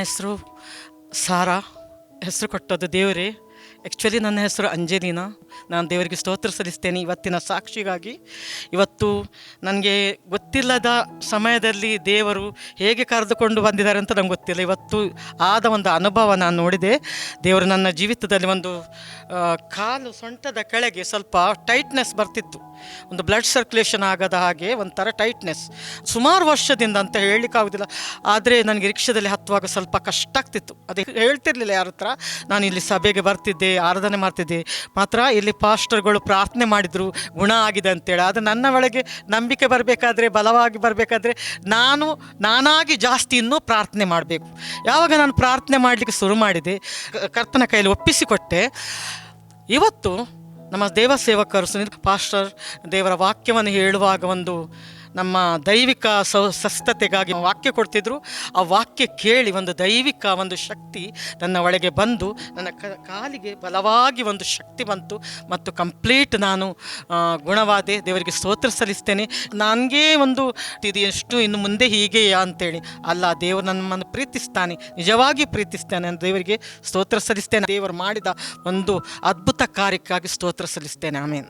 ಹೆಸರು ಸಾರಾ. ಹೆಸರು ಕೊಟ್ಟದ್ದು ದೇವರೇ. ಆ್ಯಕ್ಚುಲಿ ನನ್ನ ಹೆಸರು ಅಂಜಲಿನಾ. ನಾನು ದೇವರಿಗೆ ಸ್ತೋತ್ರ ಸಲ್ಲಿಸ್ತೇನೆ ಇವತ್ತಿನ ಸಾಕ್ಷಿಗಾಗಿ. ಇವತ್ತು ನನಗೆ ಗೊತ್ತಿಲ್ಲದ ಸಮಯದಲ್ಲಿ ದೇವರು ಹೇಗೆ ಕರೆದುಕೊಂಡು ಬಂದಿದ್ದಾರೆ ಅಂತ ನಂಗೆ ಗೊತ್ತಿಲ್ಲ. ಇವತ್ತು ಆದ ಒಂದು ಅನುಭವ ನಾನು ನೋಡಿದೆ. ದೇವರು ನನ್ನ ಜೀವಿತದಲ್ಲಿ ಒಂದು ಕಾಲು ಸೊಂಟದ ಕೆಳಗೆ ಸ್ವಲ್ಪ ಟೈಟ್ನೆಸ್ ಬರ್ತಿತ್ತು, ಒಂದು ಬ್ಲಡ್ ಸರ್ಕ್ಯುಲೇಷನ್ ಆಗದ ಹಾಗೆ ಒಂಥರ ಟೈಟ್ನೆಸ್. ಸುಮಾರು ವರ್ಷದಿಂದ ಅಂತ ಹೇಳಲಿಕ್ಕಾಗೋದಿಲ್ಲ. ಆದರೆ ನನಗೆ ರಿಕ್ಷಾದಲ್ಲಿ ಹತ್ತುವಾಗ ಸ್ವಲ್ಪ ಕಷ್ಟ ಆಗ್ತಿತ್ತು. ಅದು ಹೇಳ್ತಿರ್ಲಿಲ್ಲ ಯಾರ ಹತ್ರ. ನಾನು ಇಲ್ಲಿ ಸಭೆಗೆ ಬರ್ತಿದ್ದೆ, ಆರಾಧನೆ ಮಾಡ್ತಿದ್ದೆ, ಮಾತ್ರ ಇಲ್ಲಿ ಪಾಸ್ಟರ್ಗಳು ಪ್ರಾರ್ಥನೆ ಮಾಡಿದರು ಗುಣ ಆಗಿದೆ ಅಂತೇಳಿ. ಆದರೆ ನನ್ನ ಒಳಗೆ ನಂಬಿಕೆ ಬರಬೇಕಾದ್ರೆ, ಬಲವಾಗಿ ಬರಬೇಕಾದ್ರೆ ನಾನಾಗಿ ಜಾಸ್ತಿ ಇನ್ನೂ ಪ್ರಾರ್ಥನೆ ಮಾಡಬೇಕು. ಯಾವಾಗ ನಾನು ಪ್ರಾರ್ಥನೆ ಮಾಡಲಿಕ್ಕೆ ಶುರು ಮಾಡಿದೆ, ಕರ್ತನ ಕೈಯಲ್ಲಿ ಒಪ್ಪಿಸಿಕೊಟ್ಟೆ. ಇವತ್ತು ನಮ್ಮ ದೇವ ಸೇವಕರು ಸುನೀಲ್ ಪಾಸ್ಟರ್ ದೇವರ ವಾಕ್ಯವನ್ನು ಹೇಳುವಾಗ ಒಂದು ನಮ್ಮ ದೈವಿಕ ಸ್ವಸ್ಥತೆಗಾಗಿ ವಾಕ್ಯ ಕೊಡ್ತಿದ್ರು. ಆ ವಾಕ್ಯ ಕೇಳಿ ಒಂದು ದೈವಿಕ ಒಂದು ಶಕ್ತಿ ನನ್ನ ಒಳಗೆ ಬಂದು ನನ್ನ ಕಾಲಿಗೆ ಬಲವಾಗಿ ಒಂದು ಶಕ್ತಿ ಬಂತು ಮತ್ತು ಕಂಪ್ಲೀಟ್ ನಾನು ಗುಣವಾದೆ. ದೇವರಿಗೆ ಸ್ತೋತ್ರ ಸಲ್ಲಿಸ್ತೇನೆ. ನನಗೆ ಒಂದು ಇದು ಎಷ್ಟು ಇನ್ನು ಮುಂದೆ ಹೀಗೆಯಾ ಅಂತೇಳಿ ಅಲ್ಲ, ದೇವರು ನಮ್ಮನ್ನು ಪ್ರೀತಿಸ್ತಾನೆ, ನಿಜವಾಗಿ ಪ್ರೀತಿಸ್ತಾನೆ ಅಂತ ದೇವರಿಗೆ ಸ್ತೋತ್ರ ಸಲ್ಲಿಸ್ತೇನೆ. ದೇವರು ಮಾಡಿದ ಒಂದು ಅದ್ಭುತ ಕಾರ್ಯಕ್ಕಾಗಿ ಸ್ತೋತ್ರ ಸಲ್ಲಿಸ್ತೇನೆ. ಆಮೇಲೆ